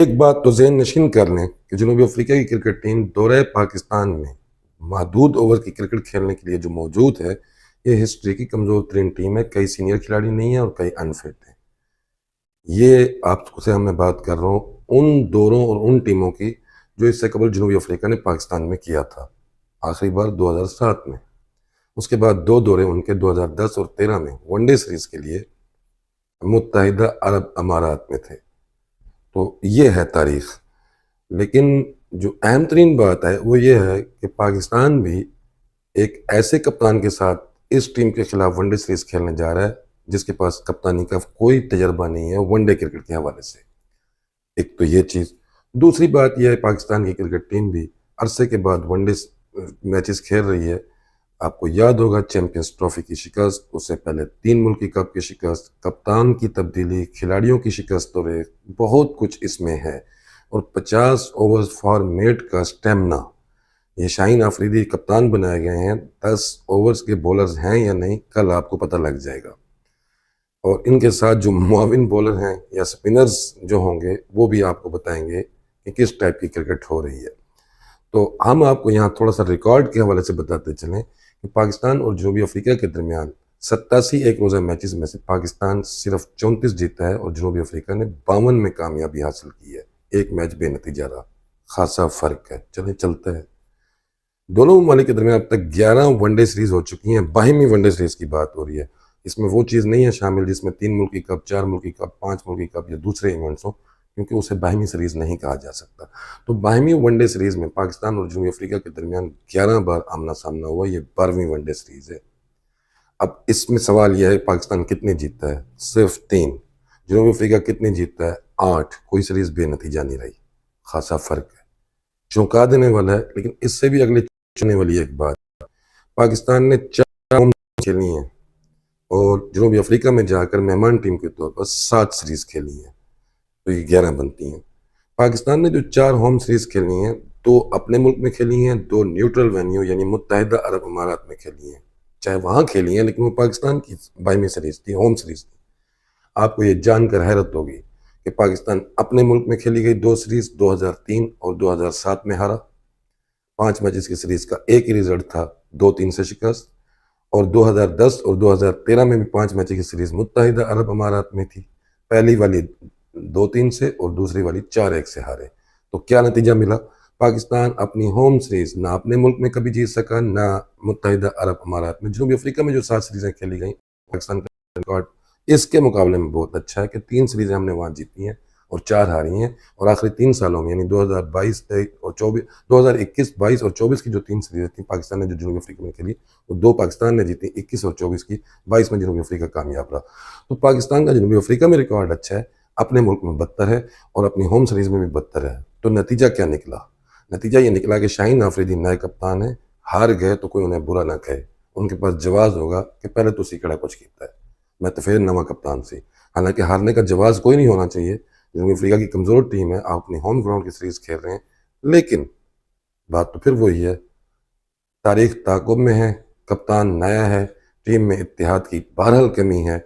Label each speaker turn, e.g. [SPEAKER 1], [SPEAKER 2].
[SPEAKER 1] एक बात तो ज़हन नशीन कर लें कि जनूबी अफ्रीका की क्रिकेट टीम दौरे पाकिस्तान में महदूद ओवर की क्रिकेट खेलने के लिए जो मौजूद है, ये हिस्ट्री की कमज़ोर तरीन टीम है। कई सीनियर खिलाड़ी नहीं है और कई अनफिट हैं। ये आपसे मैं बात कर रहा हूँ उन दौरों और उन टीमों की जो इससे कबल जनूबी अफ्रीका ने पाकिस्तान में किया था, आखिरी बार 2007 में। उसके बाद दो दौरे उनके 2010 और 13 में वनडे सीरीज के लिए मुत्तहिदा अरब अमारात में थे। तो ये है तारीख। लेकिन जो अहम तरीन बात है वो ये है कि पाकिस्तान भी एक ऐसे कप्तान के साथ इस टीम के खिलाफ वनडे सीरीज खेलने जा रहा है जिसके पास कप्तानी का कोई तजर्बा नहीं है वनडे क्रिकेट के हवाले से। एक तो ये चीज़। दूसरी बात यह है पाकिस्तान की क्रिकेट टीम भी अरसे के बाद वनडे मैचेस खेल रही है। आपको याद होगा चैंपियंस ट्रॉफी की शिकस्त, उससे पहले 3 मुल्की कप की शिकस्त, कप्तान की तब्दीली, खिलाड़ियों की शिकस्त और बहुत कुछ इसमें है। और 50 ओवर्स फॉर्मेट का स्टेमिना, ये शाहीन आफरीदी कप्तान बनाए गए हैं। 10 ओवर्स के बॉलर्स हैं या नहीं, कल आपको पता लग जाएगा। और इनके साथ जो मुआविन बॉलर हैं या स्पिनर्स जो होंगे वो भी आपको बताएंगे कि किस टाइप की क्रिकेट हो रही है। तो हम आपको यहाँ थोड़ा सा रिकॉर्ड के हवाले से बताते चलें कि पाकिस्तान और जनूबी अफ्रीका के दरमियान 87 एक रोज़ा मैचेस में से पाकिस्तान सिर्फ 34 जीता है और जनूबी अफ्रीका ने 52 में कामयाबी हासिल की है। एक मैच बेनतीजा रहा, खासा फर्क है। चलें चलते हैं। दोनों ममालिक के दरमियान अब तक 11 वनडे सीरीज हो चुकी हैं। 22वीं वनडे सीरीज की बात हो रही है। इसमें वो चीज़ नहीं है शामिल जिसमें 3 मुल्की कप, 4 मुल्की कप, 5 मुल्की कप या दूसरे इवेंट्स हों, क्योंकि उसे 22वीं सीरीज नहीं कहा जा सकता। तो 22वीं वनडे सीरीज में पाकिस्तान और जनूबी अफ्रीका के दरमियान 11 बार आमना सामना हुआ। ये 12वीं वनडे सीरीज है। अब इसमें सवाल यह है पाकिस्तान कितने जीतता है? सिर्फ 3। जनूबी अफ्रीका कितने जीतता है? 8। कोई सीरीज बेनतीजा नहीं रही। खासा फर्क है, चौंका देने वाला है। लेकिन इससे भी अगले चुनने वाली एक बात, पाकिस्तान ने 4 होम खेली हैं और जनूबी अफ्रीका में जाकर मेहमान टीम के तौर पर 7 सीरीज खेली हैं, तो ये 11 बनती हैं। पाकिस्तान ने जो 4 होम सीरीज खेली हैं, 2 अपने मुल्क में खेली हैं, 2 न्यूट्रल वेन्यू यानी मुत्तहिदा अरब अमारात में खेली हैं। चाहे वहाँ खेली हैं, लेकिन वो पाकिस्तान की 22वीं सीरीज थी, होम सीरीज थी। आपको ये जानकर हैरत होगी कि पाकिस्तान अपने मुल्क में खेली गई 2 सीरीज 2003 और 2007 में हारा। 5 मैचेस की सीरीज का एक ही रिजल्ट था, 2-3 से शिकस्त। और 2010 और 2013 में भी 5 मैचेस की सीरीज मुत्तहिदा अरब अमारात में थी। पहली वाली 2-3 से और दूसरी वाली 4-1 से हारे। तो क्या नतीजा मिला? पाकिस्तान अपनी होम सीरीज ना अपने मुल्क में कभी जीत सका, ना मुत्तहिदा अरब अमारात में। जनूबी अफ्रीका में जो 7 सीरीजें खेली गई, पाकिस्तान का रिकॉर्ड इसके मुकाबले में बहुत अच्छा है कि 3 सीरीजें हमने वहाँ जीती हैं और 4 हारी हैं। और आखिरी 3 सालों में यानी 2022, 23 और 24, 2021, 22 और 24 की जो 3 सीरीजें थी पाकिस्तान ने जो जनूबी अफ्रीका में खेली, वो 2 पाकिस्तान ने जीती, 21 और 24 की। 22 में जनूबी अफ्रीका कामयाब रहा। तो पाकिस्तान का जनूबी अफ्रीका में रिकॉर्ड अच्छा है, अपने मुल्क में बदतर है और अपनी होम सीरीज में भी बदतर है। तो नतीजा क्या निकला? नतीजा ये निकला कि शाहीन आफरीदी नए कप्तान है। हार गए तो कोई उन्हें बुरा ना कहे, उनके पास जवाब होगा कि पहले तो सीकड़ा कुछ किया है, मैं तो फिर नवा कप्तान सी। हालांकि हारने का जवाब कोई नहीं होना चाहिए। जनूबी अफ्रीका की कमज़ोर टीम है, आप अपनी होम ग्राउंड की सीरीज खेल रहे हैं। लेकिन बात तो फिर वही है, तारीख ताक़ुब में है, कप्तान नया है, टीम में इत्तेहाद की बहरहाल कमी है।